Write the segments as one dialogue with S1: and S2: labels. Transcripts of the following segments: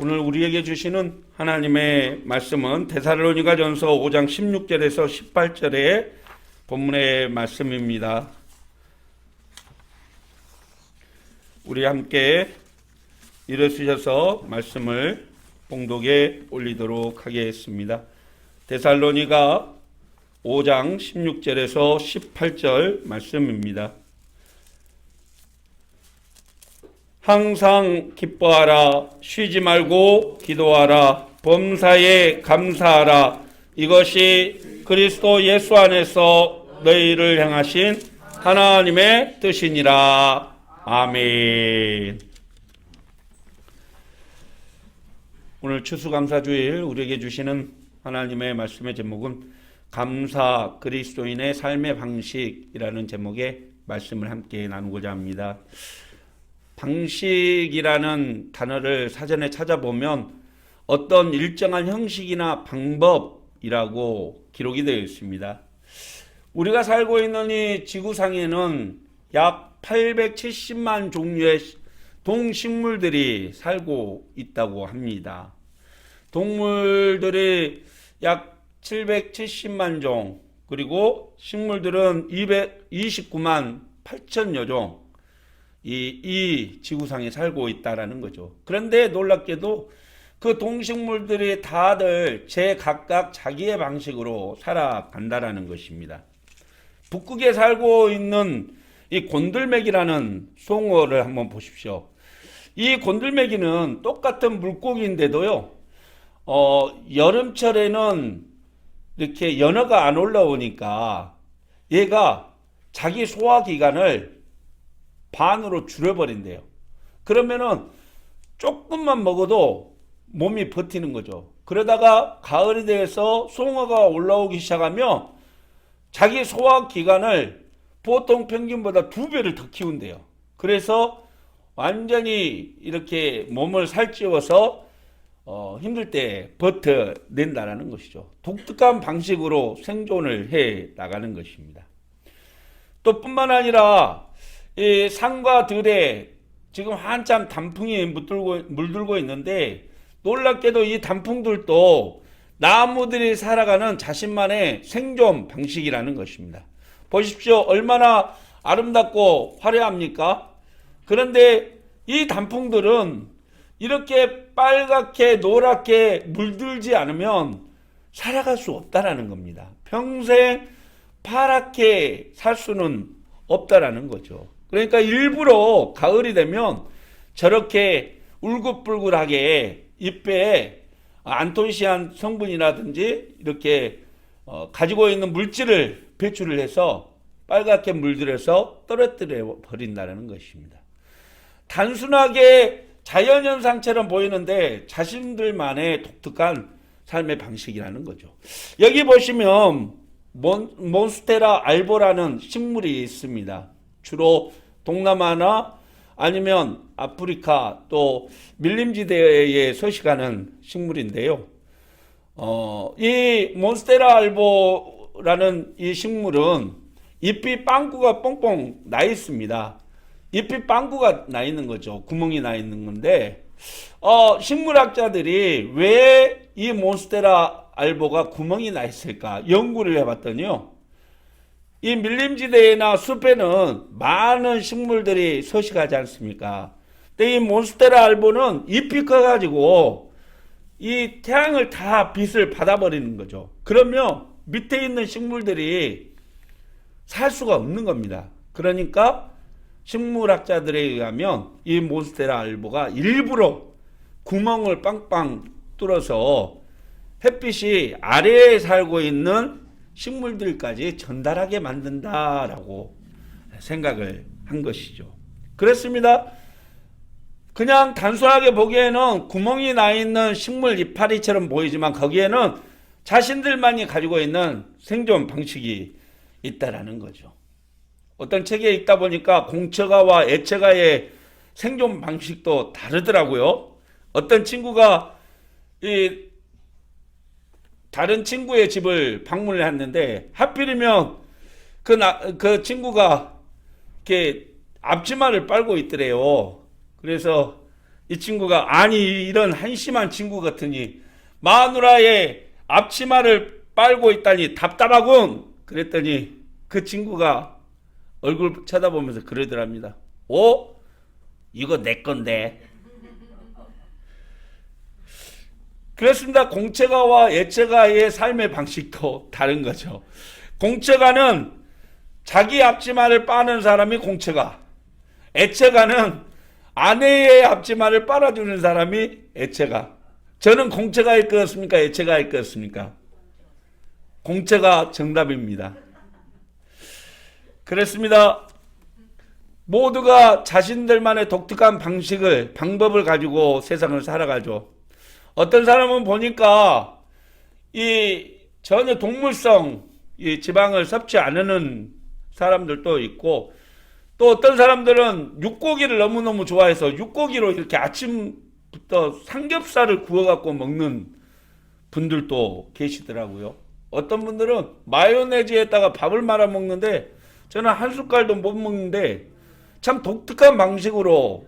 S1: 오늘 우리에게 주시는 하나님의 말씀은 데살로니가전서 5장 16절에서 18절의 본문의 말씀입니다. 우리 함께 일어서셔서 말씀을 봉독에 올리도록 하겠습니다. 데살로니가 5장 16절에서 18절 말씀입니다. 항상 기뻐하라, 쉬지 말고 기도하라, 범사에 감사하라. 이것이 그리스도 예수 안에서 너희를 향하신 하나님의 뜻이니라. 아멘. 오늘 추수감사주일 우리에게 주시는 하나님의 말씀의 제목은 감사 그리스도인의 삶의 방식이라는 제목의 말씀을 함께 나누고자 합니다. 방식이라는 단어를 사전에 찾아보면 어떤 일정한 형식이나 방법이라고 기록이 되어 있습니다. 우리가 살고 있는 이 지구상에는 약 870만 종류의 동식물들이 살고 있다고 합니다. 동물들이 약 770만 종, 그리고 식물들은 229만 8천여 종, 이 지구상에 살고 있다라는 거죠. 그런데 놀랍게도 그 동식물들이 다들 제각각 자기의 방식으로 살아간다라는 것입니다. 북극에 살고 있는 이 곤들메기라는 송어를 한번 보십시오. 이 곤들메기는 똑같은 물고기인데도요, 여름철에는 이렇게 연어가 안 올라오니까 얘가 자기 소화기관을 반으로 줄여버린대요. 그러면은 조금만 먹어도 몸이 버티는 거죠. 그러다가 가을이 돼서 송어가 올라오기 시작하면 자기 소화기관을 보통 평균보다 2배를 더 키운대요. 그래서 완전히 이렇게 몸을 살찌워서 힘들 때 버텨낸다라는 것이죠. 독특한 방식으로 생존을 해 나가는 것입니다. 또 뿐만 아니라 이 산과 들에 지금 한참 단풍이 물들고 있는데, 놀랍게도 이 단풍들도 나무들이 살아가는 자신만의 생존 방식이라는 것입니다. 보십시오. 얼마나 아름답고 화려합니까? 그런데 이 단풍들은 이렇게 빨갛게 노랗게 물들지 않으면 살아갈 수 없다라는 겁니다. 평생 파랗게 살 수는 없다라는 거죠. 그러니까 일부러 가을이 되면 저렇게 울긋불긋하게 잎에 안토시아닌 성분이라든지 이렇게 가지고 있는 물질을 배출을 해서 빨갛게 물들여서 떨어뜨려 버린다는 것입니다. 단순하게 자연현상처럼 보이는데 자신들만의 독특한 삶의 방식이라는 거죠. 여기 보시면 몬스테라 알보라는 식물이 있습니다. 주로 동남아나 아니면 아프리카 또 밀림지대에 서식하는 식물인데요. 이 몬스테라 알보라는 이 식물은 잎이 빵꾸가 뻥뻥 나 있습니다. 잎이 빵꾸가 나 있는 거죠. 구멍이 나 있는 건데, 식물학자들이 왜 이 몬스테라 알보가 구멍이 나 있을까 연구를 해봤더니요, 이 밀림지대나 숲에는 많은 식물들이 서식하지 않습니까? 근데 이 몬스테라 알보는 잎이 커가지고 이 태양을 다 빛을 받아버리는 거죠. 그러면 밑에 있는 식물들이 살 수가 없는 겁니다. 그러니까 식물학자들에 의하면 이 몬스테라 알보가 일부러 구멍을 빵빵 뚫어서 햇빛이 아래에 살고 있는 식물들까지 전달하게 만든다라고 생각을 한 것이죠. 그렇습니다. 그냥 단순하게 보기에는 구멍이 나 있는 식물 이파리처럼 보이지만 거기에는 자신들만이 가지고 있는 생존 방식이 있다라는 거죠. 어떤 책에 읽다 보니까 공처가와 애처가의 생존 방식도 다르더라고요. 어떤 친구가 다른 친구의 집을 방문을 했는데 하필이면 그 친구가 이렇게 앞치마를 빨고 있더래요. 그래서 이 친구가 아니 이런 한심한 친구 같으니 마누라의 앞치마를 빨고 있다니 답답하군. 그랬더니 그 친구가 얼굴 쳐다보면서 그러더랍니다. 오? 이거 내 건데. 그렇습니다. 공채가와 예채가의 삶의 방식도 다른 거죠. 공채가는 자기 앞치마를 빠는 사람이 공채가, 예채가는 아내의 앞치마를 빨아주는 사람이 예채가. 저는 공채가일 거였습니까? 예채가일 거였습니까? 공채가 정답입니다. 그렇습니다. 모두가 자신들만의 독특한 방법을 가지고 세상을 살아가죠. 어떤 사람은 보니까 이 전혀 동물성 이 지방을 섭취 안 하는 사람들도 있고, 또 어떤 사람들은 육고기를 너무너무 좋아해서 육고기로 이렇게 아침부터 삼겹살을 구워갖고 먹는 분들도 계시더라고요. 어떤 분들은 마요네즈에다가 밥을 말아 먹는데 저는 한 숟갈도 못 먹는데 참 독특한 방식으로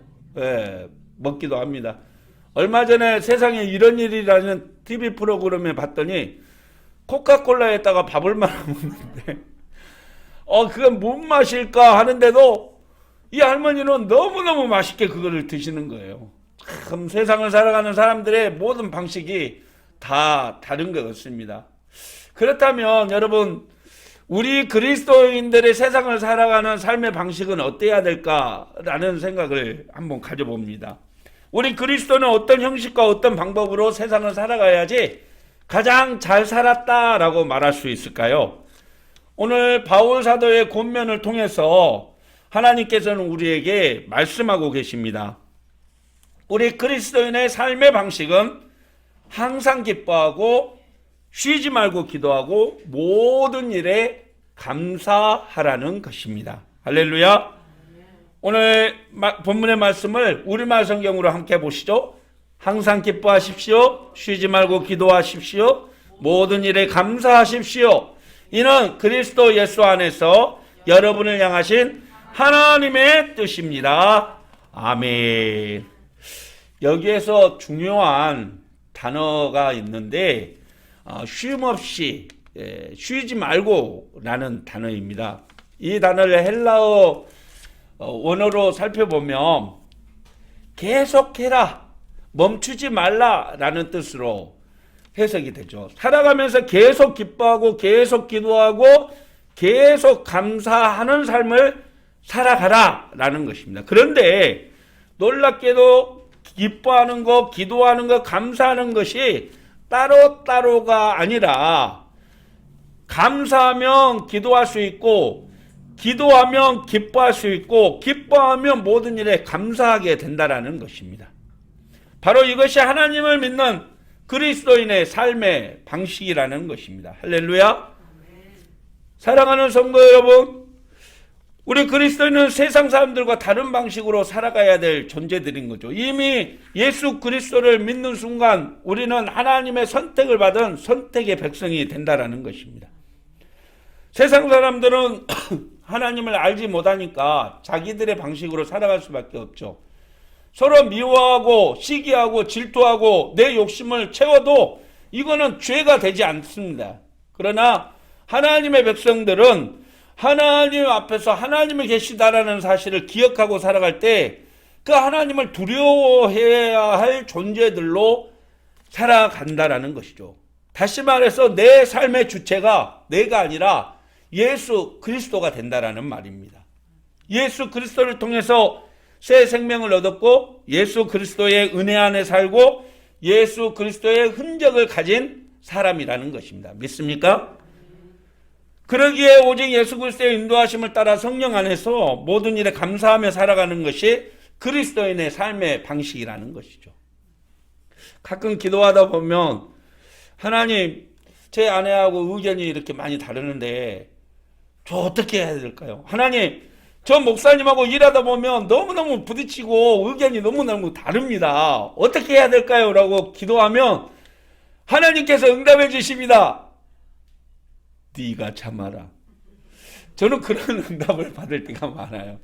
S1: 먹기도 합니다. 얼마 전에 세상에 이런 일이라는 TV 프로그램에 봤더니 코카콜라에다가 밥을 말아 먹는데 그건 뭔 맛일까 하는데도 이 할머니는 너무너무 맛있게 그거를 드시는 거예요. 참 세상을 살아가는 사람들의 모든 방식이 다 다른 것 같습니다. 그렇다면 여러분, 우리 그리스도인들의 세상을 살아가는 삶의 방식은 어때야 될까라는 생각을 한번 가져봅니다. 우리 그리스도는 어떤 형식과 어떤 방법으로 세상을 살아가야지 가장 잘 살았다라고 말할 수 있을까요? 오늘 바울 사도의 권면을 통해서 하나님께서는 우리에게 말씀하고 계십니다. 우리 그리스도인의 삶의 방식은 항상 기뻐하고 쉬지 말고 기도하고 모든 일에 감사하라는 것입니다. 할렐루야. 오늘 본문의 말씀을 우리말 성경으로 함께 보시죠. 항상 기뻐하십시오. 쉬지 말고 기도하십시오. 모든 일에 감사하십시오. 이는 그리스도 예수 안에서 여러분을 향하신 하나님의 뜻입니다. 아멘. 여기에서 중요한 단어가 있는데 쉼없이, 쉬지 말고 라는 단어입니다. 이 단어를 헬라어 원어로 살펴보면 계속해라, 멈추지 말라 라는 뜻으로 해석이 되죠. 살아가면서 계속 기뻐하고 계속 기도하고 계속 감사하는 삶을 살아가라 라는 것입니다. 그런데 놀랍게도 기뻐하는 것, 기도하는 것, 감사하는 것이 따로따로가 아니라 감사하면 기도할 수 있고 기도하면 기뻐할 수 있고 기뻐하면 모든 일에 감사하게 된다라는 것입니다. 바로 이것이 하나님을 믿는 그리스도인의 삶의 방식이라는 것입니다. 할렐루야. 사랑하는 성도 여러분, 우리 그리스도인은 세상 사람들과 다른 방식으로 살아가야 될 존재들인 거죠. 이미 예수 그리스도를 믿는 순간 우리는 하나님의 선택을 받은 선택의 백성이 된다라는 것입니다. 세상 사람들은 하나님을 알지 못하니까 자기들의 방식으로 살아갈 수밖에 없죠. 서로 미워하고 시기하고 질투하고 내 욕심을 채워도 이거는 죄가 되지 않습니다. 그러나 하나님의 백성들은 하나님 앞에서 하나님이 계시다라는 사실을 기억하고 살아갈 때 그 하나님을 두려워해야 할 존재들로 살아간다라는 것이죠. 다시 말해서 내 삶의 주체가 내가 아니라 예수 그리스도가 된다라는 말입니다. 예수 그리스도를 통해서 새 생명을 얻었고 예수 그리스도의 은혜 안에 살고 예수 그리스도의 흔적을 가진 사람이라는 것입니다. 믿습니까? 그러기에 오직 예수 그리스도의 인도하심을 따라 성령 안에서 모든 일에 감사하며 살아가는 것이 그리스도인의 삶의 방식이라는 것이죠. 가끔 기도하다 보면 하나님, 제 아내하고 의견이 이렇게 많이 다르는데 저 어떻게 해야 될까요? 하나님, 저 목사님하고 일하다 보면 너무너무 부딪히고 의견이 너무너무 다릅니다. 어떻게 해야 될까요? 라고 기도하면 하나님께서 응답해 주십니다. 네가 참아라. 저는 그런 응답을 받을 때가 많아요.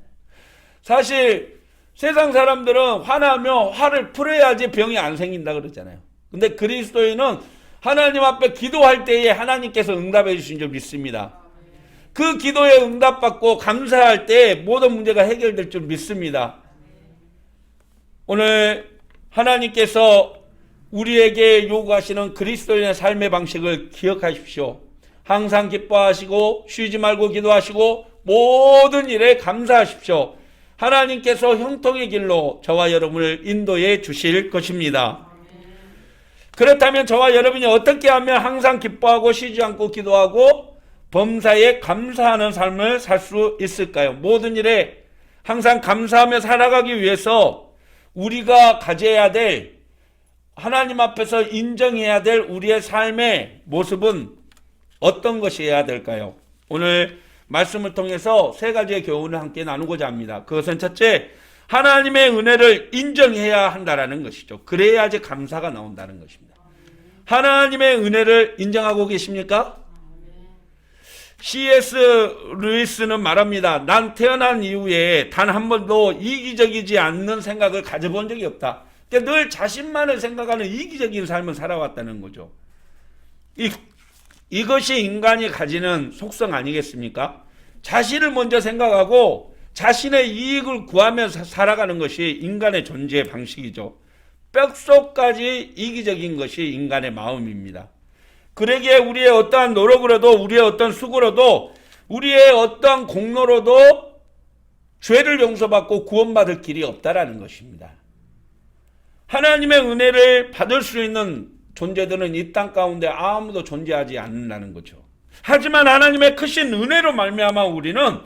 S1: 사실 세상 사람들은 화나면 화를 풀어야지 병이 안 생긴다 그러잖아요. 근데 그리스도인은 하나님 앞에 기도할 때에 하나님께서 응답해 주신 줄 믿습니다. 그 기도에 응답받고 감사할 때 모든 문제가 해결될 줄 믿습니다. 오늘 하나님께서 우리에게 요구하시는 그리스도인의 삶의 방식을 기억하십시오. 항상 기뻐하시고 쉬지 말고 기도하시고 모든 일에 감사하십시오. 하나님께서 형통의 길로 저와 여러분을 인도해 주실 것입니다. 그렇다면 저와 여러분이 어떻게 하면 항상 기뻐하고 쉬지 않고 기도하고 범사에 감사하는 삶을 살 수 있을까요? 모든 일에 항상 감사하며 살아가기 위해서 우리가 가져야 될, 하나님 앞에서 인정해야 될 우리의 삶의 모습은 어떤 것이어야 될까요? 오늘 말씀을 통해서 세 가지의 교훈을 함께 나누고자 합니다. 그것은 첫째, 하나님의 은혜를 인정해야 한다는 것이죠. 그래야지 감사가 나온다는 것입니다. 하나님의 은혜를 인정하고 계십니까? C.S. 루이스는 말합니다. 난 태어난 이후에 단 한 번도 이기적이지 않는 생각을 가져본 적이 없다. 늘 자신만을 생각하는 이기적인 삶을 살아왔다는 거죠. 이것이 인간이 가지는 속성 아니겠습니까? 자신을 먼저 생각하고 자신의 이익을 구하면서 살아가는 것이 인간의 존재의 방식이죠. 뼛속까지 이기적인 것이 인간의 마음입니다. 그러기에 우리의 어떠한 노력으로도, 우리의 어떤 수고로도, 우리의 어떠한 공로로도 죄를 용서받고 구원받을 길이 없다라는 것입니다. 하나님의 은혜를 받을 수 있는 존재들은 이 땅 가운데 아무도 존재하지 않는다는 거죠. 하지만 하나님의 크신 은혜로 말미암아 우리는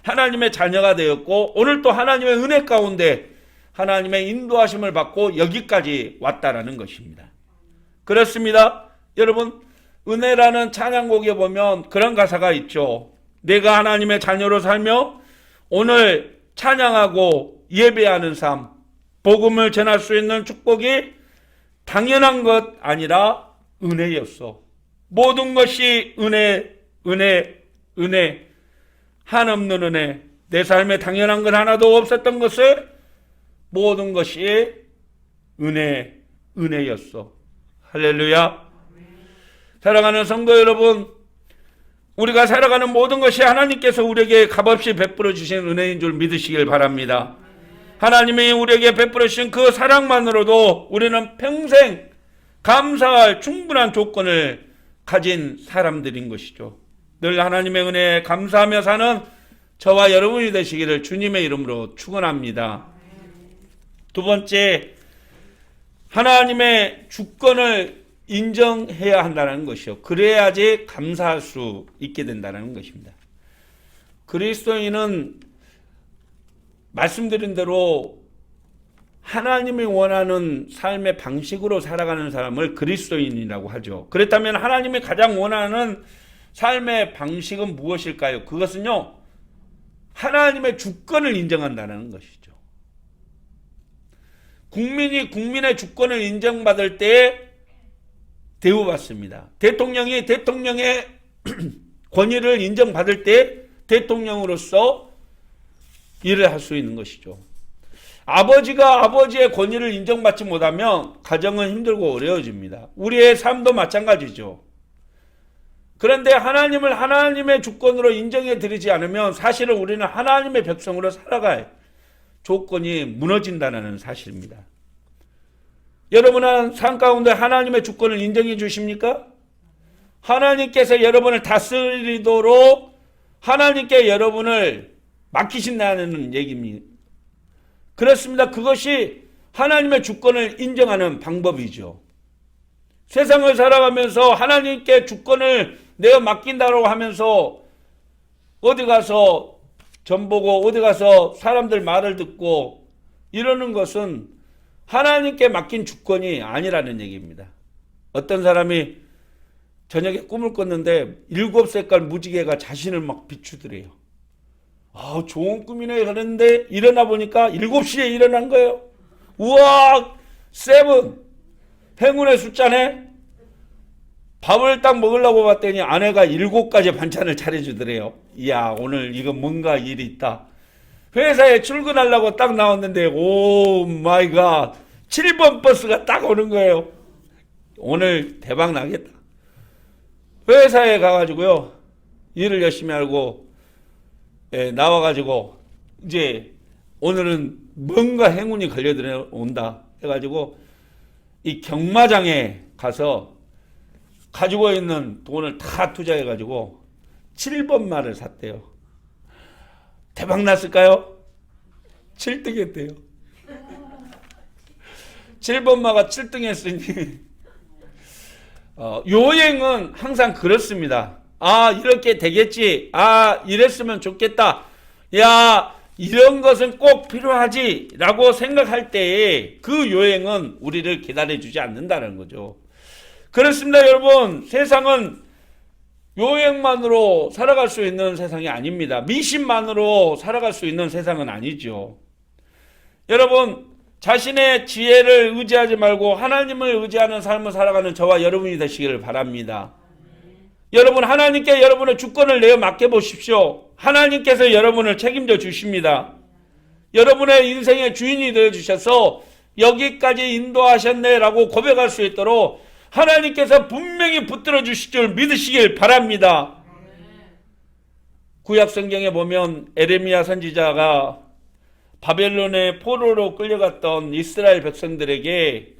S1: 하나님의 자녀가 되었고 오늘 또 하나님의 은혜 가운데 하나님의 인도하심을 받고 여기까지 왔다라는 것입니다. 그렇습니다. 여러분, 은혜라는 찬양곡에 보면 그런 가사가 있죠. 내가 하나님의 자녀로 살며 오늘 찬양하고 예배하는 삶, 복음을 전할 수 있는 축복이 당연한 것 아니라 은혜였어. 모든 것이 은혜, 은혜, 은혜, 한없는 은혜. 내 삶에 당연한 건 하나도 없었던 것을 모든 것이 은혜, 은혜였어. 할렐루야. 사랑하는 성도 여러분, 우리가 살아가는 모든 것이 하나님께서 우리에게 값없이 베풀어 주신 은혜인 줄 믿으시길 바랍니다. 하나님이 우리에게 베풀어 주신 그 사랑만으로도 우리는 평생 감사할 충분한 조건을 가진 사람들인 것이죠. 늘 하나님의 은혜에 감사하며 사는 저와 여러분이 되시기를 주님의 이름으로 축원합니다. 두 번째, 하나님의 주권을 인정해야 한다는 것이요. 그래야지 감사할 수 있게 된다는 것입니다. 그리스도인은 말씀드린 대로 하나님이 원하는 삶의 방식으로 살아가는 사람을 그리스도인이라고 하죠. 그렇다면 하나님이 가장 원하는 삶의 방식은 무엇일까요? 그것은요, 하나님의 주권을 인정한다는 것이죠. 국민이 국민의 주권을 인정받을 때 대우받습니다. 대통령이 대통령의 권위를 인정받을 때 대통령으로서 일을 할 수 있는 것이죠. 아버지가 아버지의 권위를 인정받지 못하면 가정은 힘들고 어려워집니다. 우리의 삶도 마찬가지죠. 그런데 하나님을 하나님의 주권으로 인정해 드리지 않으면 사실은 우리는 하나님의 백성으로 살아갈 조건이 무너진다는 사실입니다. 여러분은 삶 가운데 하나님의 주권을 인정해 주십니까? 하나님께서 여러분을 다스리도록 하나님께 여러분을 맡기신다는 얘기입니다. 그렇습니다. 그것이 하나님의 주권을 인정하는 방법이죠. 세상을 살아가면서 하나님께 주권을 내가 맡긴다고 하면서 어디 가서 전보고 어디 가서 사람들 말을 듣고 이러는 것은 하나님께 맡긴 주권이 아니라는 얘기입니다. 어떤 사람이 저녁에 꿈을 꿨는데 7색깔 무지개가 자신을 막 비추더래요. 아, 좋은 꿈이네 그랬는데 일어나 보니까 7시에 일어난 거예요. 우와, 7 행운의 숫자네. 밥을 딱 먹으려고 봤더니 아내가 7가지 반찬을 차려주더래요. 이야, 오늘 이거 뭔가 일이 있다. 회사에 출근하려고 딱 나왔는데 오 마이 갓 7번 버스가 딱 오는 거예요. 오늘 대박 나겠다. 회사에 가가지고요 일을 열심히 하고 나와가지고 이제 오늘은 뭔가 행운이 걸려온다 해가지고 이 경마장에 가서 가지고 있는 돈을 다 투자해가지고 7번 말을 샀대요. 대박 났을까요? 7등 했대요. 7번 마가 7등 했으니 요행은 항상 그렇습니다. 아 이렇게 되겠지. 아 이랬으면 좋겠다. 야 이런 것은 꼭 필요하지 라고 생각할 때에 그 요행은 우리를 기다려주지 않는다는 거죠. 그렇습니다. 여러분 세상은 요행만으로 살아갈 수 있는 세상이 아닙니다. 미신만으로 살아갈 수 있는 세상은 아니죠. 여러분 자신의 지혜를 의지하지 말고 하나님을 의지하는 삶을 살아가는 저와 여러분이 되시기를 바랍니다. 여러분 하나님께 여러분의 주권을 내어 맡겨보십시오. 하나님께서 여러분을 책임져 주십니다. 여러분의 인생의 주인이 되어주셔서 여기까지 인도하셨네 라고 고백할 수 있도록 하나님께서 분명히 붙들어 주실 줄 믿으시길 바랍니다. 구약성경에 보면 에레미야 선지자가 바벨론의 포로로 끌려갔던 이스라엘 백성들에게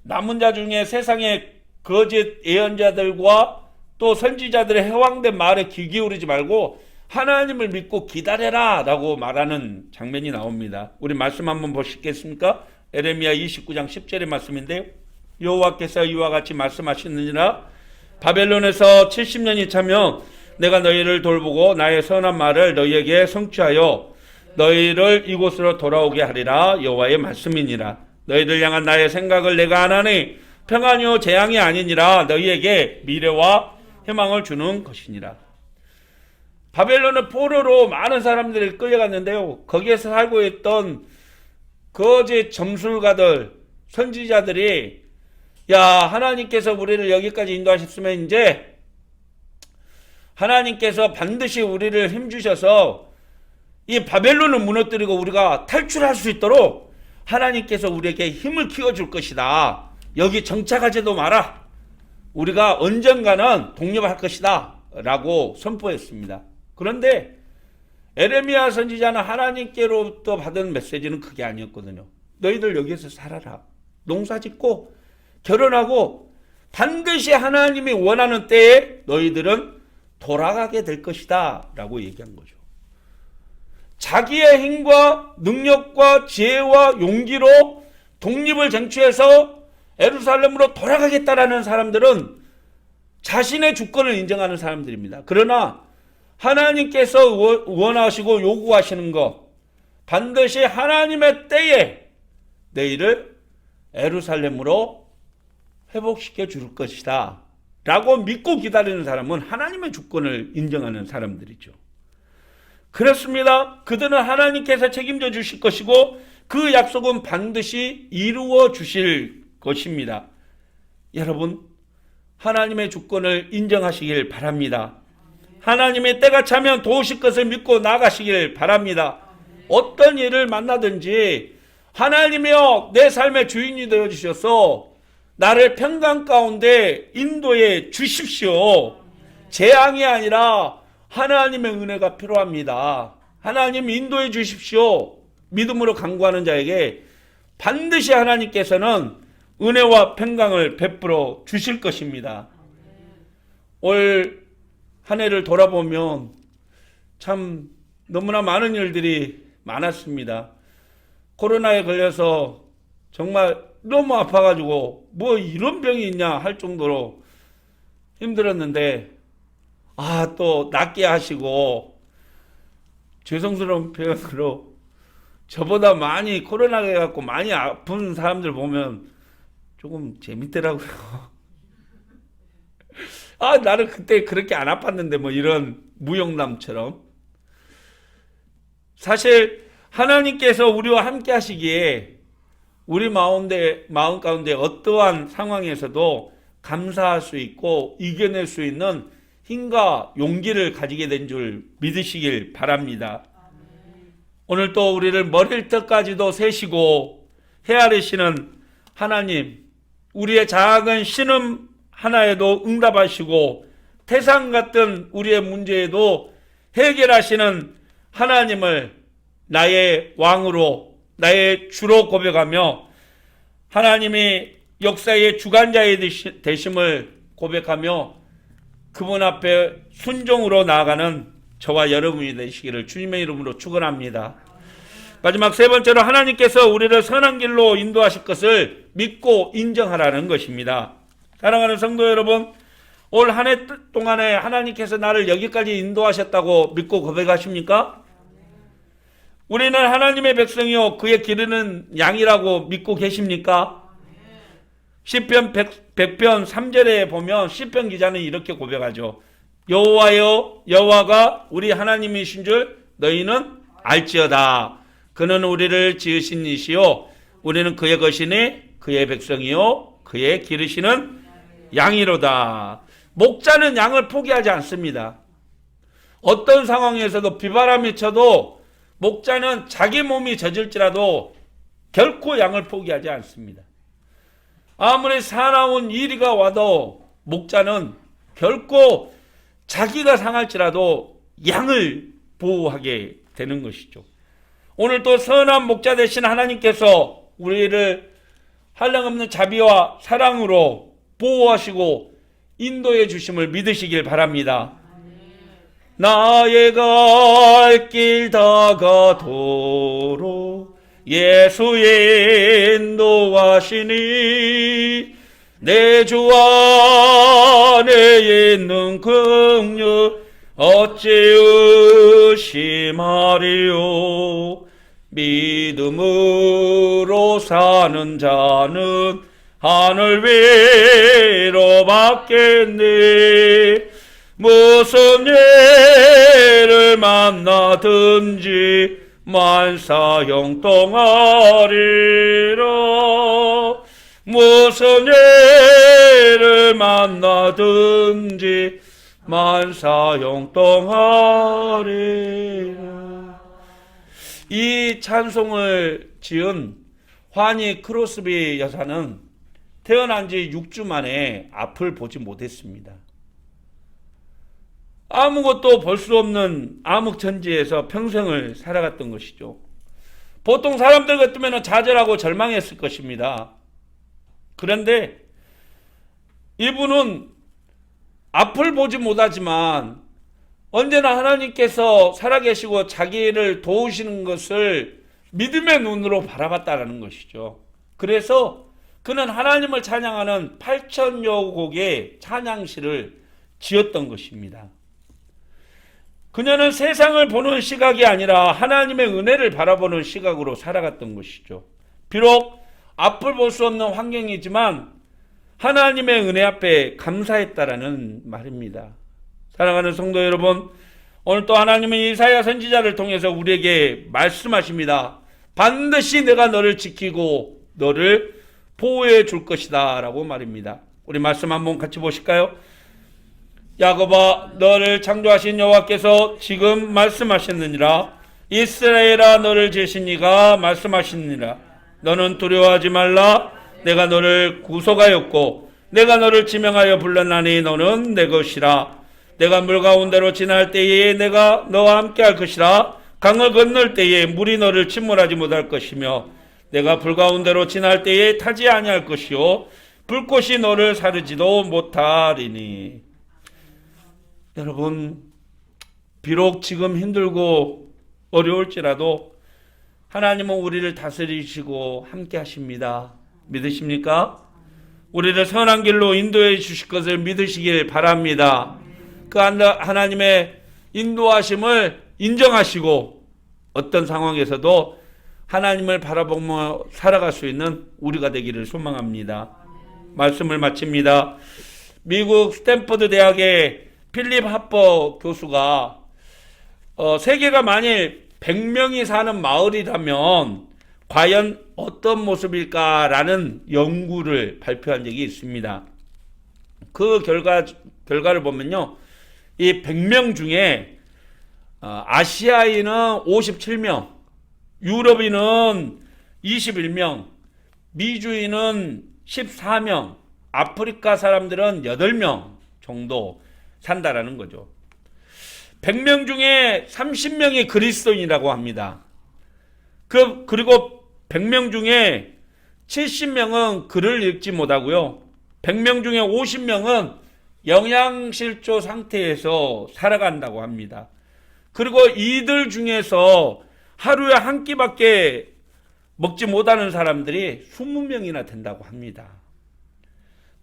S1: 남은 자 중에 세상의 거짓 예언자들과 또 선지자들의 해왕된 말에 귀 기울이지 말고 하나님을 믿고 기다려라 라고 말하는 장면이 나옵니다. 우리 말씀 한번 보시겠습니까? 에레미야 29장 10절의 말씀인데요. 여호와께서 이와 같이 말씀하시느니라 바벨론에서 70년이 차면 내가 너희를 돌보고 나의 선한 말을 너희에게 성취하여 너희를 이곳으로 돌아오게 하리라 여호와의 말씀이니라. 너희를 향한 나의 생각을 내가 아나니 평안이요 재앙이 아니니라 너희에게 미래와 희망을 주는 것이니라. 바벨론의 포로로 많은 사람들이 끌려갔는데요. 거기에서 살고 있던 거짓 점술가들, 선지자들이 야 하나님께서 우리를 여기까지 인도하셨으면 이제 하나님께서 반드시 우리를 힘주셔서 이 바벨론을 무너뜨리고 우리가 탈출할 수 있도록 하나님께서 우리에게 힘을 키워줄 것이다. 여기 정착하지도 마라. 우리가 언젠가는 독립할 것이다 라고 선포했습니다. 그런데 에레미야 선지자는 하나님께로부터 받은 메시지는 그게 아니었거든요. 너희들 여기에서 살아라. 농사짓고 결혼하고 반드시 하나님이 원하는 때에 너희들은 돌아가게 될 것이다 라고 얘기한 거죠. 자기의 힘과 능력과 지혜와 용기로 독립을 쟁취해서 예루살렘으로 돌아가겠다라는 사람들은 자신의 주권을 인정하는 사람들입니다. 그러나 하나님께서 원하시고 요구하시는 것 반드시 하나님의 때에 너희를 예루살렘으로 회복시켜 줄 것이다 라고 믿고 기다리는 사람은 하나님의 주권을 인정하는 사람들이죠. 그렇습니다. 그들은 하나님께서 책임져 주실 것이고 그 약속은 반드시 이루어 주실 것입니다. 여러분 하나님의 주권을 인정하시길 바랍니다. 하나님의 때가 차면 도우실 것을 믿고 나가시길 바랍니다. 어떤 일을 만나든지 하나님이여 내 삶의 주인이 되어주셔서 나를 평강 가운데 인도해 주십시오. 재앙이 아니라 하나님의 은혜가 필요합니다. 하나님 인도해 주십시오. 믿음으로 간구하는 자에게 반드시 하나님께서는 은혜와 평강을 베풀어 주실 것입니다. 올 한 해를 돌아보면 참 너무나 많은 일들이 많았습니다. 코로나에 걸려서 정말 너무 아파가지고 뭐 이런 병이 있냐 할 정도로 힘들었는데 또 낫게 하시고 죄송스러운 표현으로 저보다 많이 코로나에 갖고 많이 아픈 사람들 보면 조금 재밌더라고요. 나는 그때 그렇게 안 아팠는데 뭐 이런 무용담처럼. 사실 하나님께서 우리와 함께 하시기에 우리 마음 가운데 어떠한 상황에서도 감사할 수 있고 이겨낼 수 있는 힘과 용기를 가지게 된 줄 믿으시길 바랍니다. 오늘 또 우리를 머리끝까지도 세시고 헤아리시는 하나님, 우리의 작은 신음 하나에도 응답하시고 태산 같은 우리의 문제에도 해결하시는 하나님을 나의 왕으로, 나의 주로 고백하며 하나님이 역사의 주관자의 되심을 고백하며 그분 앞에 순종으로 나아가는 저와 여러분이 되시기를 주님의 이름으로 축원합니다. 마지막 세 번째로 하나님께서 우리를 선한 길로 인도하실 것을 믿고 인정하라는 것입니다. 사랑하는 성도 여러분, 올 한 해 동안에 하나님께서 나를 여기까지 인도하셨다고 믿고 고백하십니까? 우리는 하나님의 백성이요 그의 기르는 양이라고 믿고 계십니까? 시편 100편 3절에 보면 시편 기자는 이렇게 고백하죠. 여호와여, 여호와가 우리 하나님이신 줄 너희는 알지어다. 그는 우리를 지으신 이시요 우리는 그의 것이니 그의 백성이요 그의 기르시는 양이로다. 목자는 양을 포기하지 않습니다. 어떤 상황에서도 비바람이 쳐도 목자는 자기 몸이 젖을지라도 결코 양을 포기하지 않습니다. 아무리 사나운 이리가 와도 목자는 결코 자기가 상할지라도 양을 보호하게 되는 것이죠. 오늘 또 선한 목자 되신 하나님께서 우리를 한량없는 자비와 사랑으로 보호하시고 인도해 주심을 믿으시길 바랍니다. 나의 갈 길 다가도록 예수의 인도하시니 내 주 안에 있는 긍휼 어찌 의심하리요. 믿음으로 사는 자는 하늘 위로 받겠네. 무슨 예를 만나든지 만사 형통하리라. 무슨 예를 만나든지 만사 형통하리라. 이 찬송을 지은 환희 크로스비 여사는 태어난 지 6주 만에 앞을 보지 못했습니다. 아무것도 볼 수 없는 암흑천지에서 평생을 살아갔던 것이죠. 보통 사람들 같으면 좌절하고 절망했을 것입니다. 그런데 이분은 앞을 보지 못하지만 언제나 하나님께서 살아계시고 자기를 도우시는 것을 믿음의 눈으로 바라봤다는 것이죠. 그래서 그는 하나님을 찬양하는 8,000여 곡의 찬양시를 지었던 것입니다. 그녀는 세상을 보는 시각이 아니라 하나님의 은혜를 바라보는 시각으로 살아갔던 것이죠. 비록 앞을 볼 수 없는 환경이지만 하나님의 은혜 앞에 감사했다라는 말입니다. 사랑하는 성도 여러분, 오늘 또 하나님은 이사야 선지자를 통해서 우리에게 말씀하십니다. 반드시 내가 너를 지키고 너를 보호해 줄 것이다 라고 말입니다. 우리 말씀 한번 같이 보실까요? 야곱아, 너를 창조하신 여호와께서 지금 말씀하셨느니라. 이스라엘아, 너를 지으신 이가 말씀하시느니라. 너는 두려워하지 말라. 내가 너를 구속하였고 내가 너를 지명하여 불렀나니 너는 내 것이라. 내가 물 가운데로 지날 때에 내가 너와 함께 할 것이라. 강을 건널 때에 물이 너를 침몰하지 못할 것이며 내가 불 가운데로 지날 때에 타지 아니할 것이요 불꽃이 너를 사르지도 못하리니. 여러분, 비록 지금 힘들고 어려울지라도 하나님은 우리를 다스리시고 함께 하십니다. 믿으십니까? 우리를 선한 길로 인도해 주실 것을 믿으시길 바랍니다. 그 하나님의 인도하심을 인정하시고 어떤 상황에서도 하나님을 바라보며 살아갈 수 있는 우리가 되기를 소망합니다. 말씀을 마칩니다. 미국 스탠퍼드 대학의 필립 하퍼 교수가 세계가 만일 100명이 사는 마을이라면 과연 어떤 모습일까라는 연구를 발표한 적이 있습니다. 그 결과를 보면요, 이 100명 중에 아시아인은 57명, 유럽인은 21명, 미주인은 14명, 아프리카 사람들은 8명 정도 산다라는 거죠. 100명 중에 30명이 그리스도인이라고 합니다. 그리고 100명 중에 70명은 글을 읽지 못하고요. 100명 중에 50명은 영양실조 상태에서 살아간다고 합니다. 그리고 이들 중에서 하루에 한 끼밖에 먹지 못하는 사람들이 20명이나 된다고 합니다.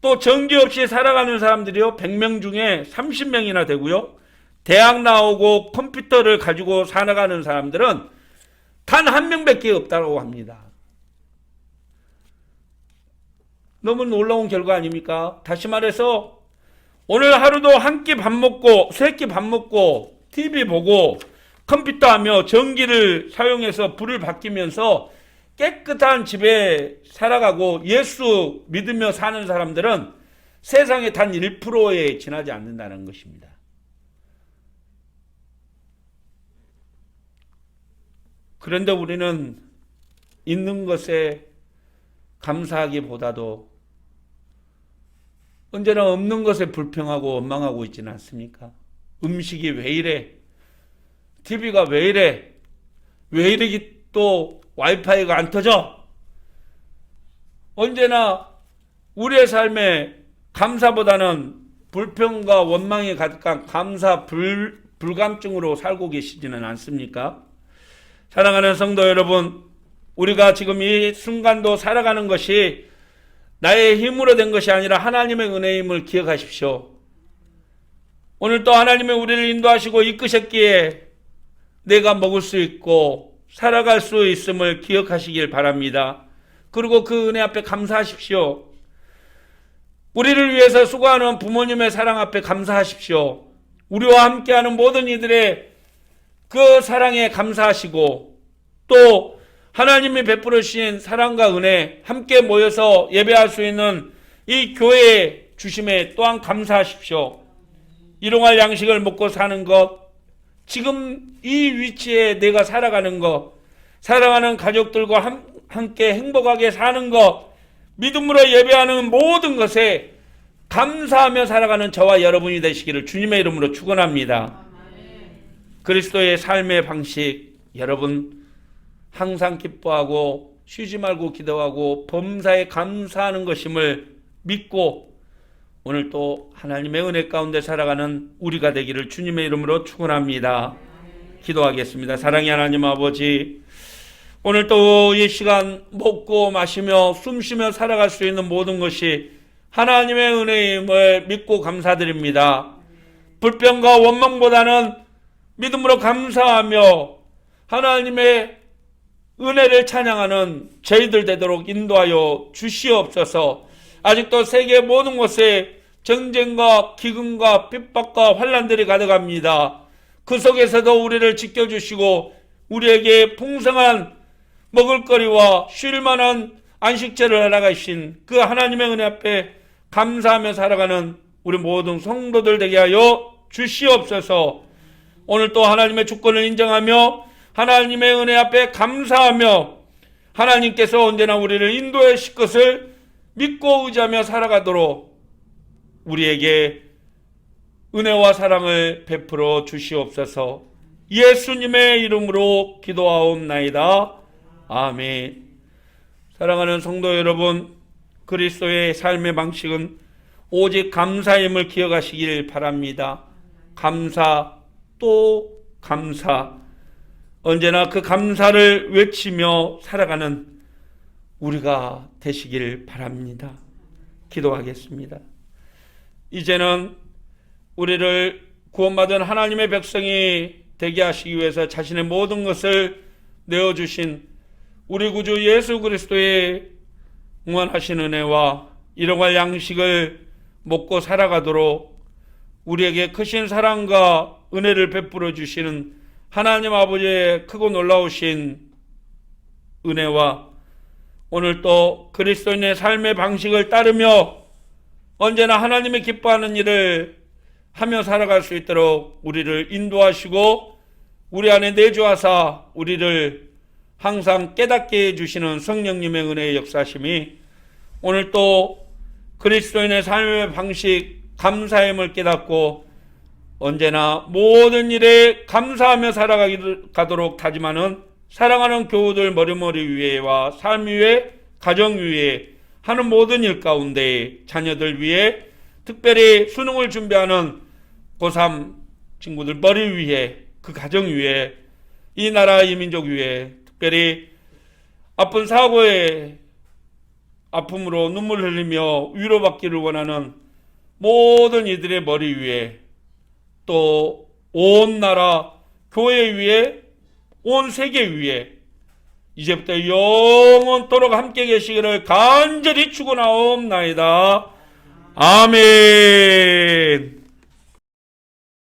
S1: 또 전기 없이 살아가는 사람들이요, 100명 중에 30명이나 되고요. 대학 나오고 컴퓨터를 가지고 살아가는 사람들은 단 한 명밖에 없다고 합니다. 너무 놀라운 결과 아닙니까? 다시 말해서 오늘 하루도 한 끼 밥 먹고, 세 끼 밥 먹고, TV 보고, 컴퓨터 하며 전기를 사용해서 불을 밝히면서 깨끗한 집에 살아가고 예수 믿으며 사는 사람들은 세상의 단 1%에 지나지 않는다는 것입니다. 그런데 우리는 있는 것에 감사하기보다도 언제나 없는 것에 불평하고 원망하고 있지는 않습니까? 음식이 왜 이래? TV가 왜 이래? 왜 이러기 또 와이파이가 안 터져? 언제나 우리의 삶에 감사보다는 불평과 원망이 가득한 감사 불감증으로 살고 계시지는 않습니까? 사랑하는 성도 여러분, 우리가 지금 이 순간도 살아가는 것이 나의 힘으로 된 것이 아니라 하나님의 은혜임을 기억하십시오. 오늘 또 하나님의 우리를 인도하시고 이끄셨기에 내가 먹을 수 있고 살아갈 수 있음을 기억하시길 바랍니다. 그리고 그 은혜 앞에 감사하십시오. 우리를 위해서 수고하는 부모님의 사랑 앞에 감사하십시오. 우리와 함께하는 모든 이들의 그 사랑에 감사하시고 또 하나님이 베풀어 주신 사랑과 은혜 함께 모여서 예배할 수 있는 이 교회 주심에 또한 감사하십시오. 일용할 양식을 먹고 사는 것, 지금 이 위치에 내가 살아가는 것, 사랑하는 가족들과 함께 행복하게 사는 것, 믿음으로 예배하는 모든 것에 감사하며 살아가는 저와 여러분이 되시기를 주님의 이름으로 축원합니다. 그리스도의 삶의 방식, 여러분 항상 기뻐하고 쉬지 말고 기도하고 범사에 감사하는 것임을 믿고 오늘 또 하나님의 은혜 가운데 살아가는 우리가 되기를 주님의 이름으로 축원합니다. 기도하겠습니다. 사랑의 하나님 아버지, 오늘 또 이 시간 먹고 마시며 숨쉬며 살아갈 수 있는 모든 것이 하나님의 은혜임을 믿고 감사드립니다. 불평과 원망보다는 믿음으로 감사하며 하나님의 은혜를 찬양하는 저희들 되도록 인도하여 주시옵소서. 아직도 세계 모든 곳에 전쟁과 기근과 핍박과 환난들이 가득합니다. 그 속에서도 우리를 지켜주시고 우리에게 풍성한 먹을거리와 쉴만한 안식처를 허락하신 그 하나님의 은혜 앞에 감사하며 살아가는 우리 모든 성도들 되게 하여 주시옵소서. 오늘 또 하나님의 주권을 인정하며 하나님의 은혜 앞에 감사하며 하나님께서 언제나 우리를 인도하실 것을 믿고 의지하며 살아가도록 우리에게 은혜와 사랑을 베풀어 주시옵소서. 예수님의 이름으로 기도하옵나이다. 아멘. 사랑하는 성도 여러분, 그리스도의 삶의 방식은 오직 감사임을 기억하시길 바랍니다. 감사 또 감사, 언제나 그 감사를 외치며 살아가는 우리가 되시길 바랍니다. 기도하겠습니다. 이제는 우리를 구원받은 하나님의 백성이 되게 하시기 위해서 자신의 모든 것을 내어주신 우리 구주 예수 그리스도의 무한하신 은혜와 일용할 양식을 먹고 살아가도록 우리에게 크신 사랑과 은혜를 베풀어 주시는 하나님 아버지의 크고 놀라우신 은혜와 오늘 또 그리스도인의 삶의 방식을 따르며 언제나 하나님의 기뻐하는 일을 하며 살아갈 수 있도록 우리를 인도하시고 우리 안에 내주하사 우리를 항상 깨닫게 해주시는 성령님의 은혜의 역사심이 오늘 또 그리스도인의 삶의 방식, 감사함을 깨닫고 언제나 모든 일에 감사하며 살아가도록 다짐하는 사랑하는 교우들 머리머리 위에와 삶 위에, 가정 위에 하는 모든 일 가운데 자녀들 위에, 특별히 수능을 준비하는 고3 친구들 머리 위에, 그 가정 위에, 이 나라 이 민족 위에, 특별히 아픈 사고의 아픔으로 눈물 흘리며 위로받기를 원하는 모든 이들의 머리 위에, 또 온 나라 교회 위에, 온 세계 위에 이제부터 영원토록 함께 계시기를 간절히 축원하옵나이다. 아멘.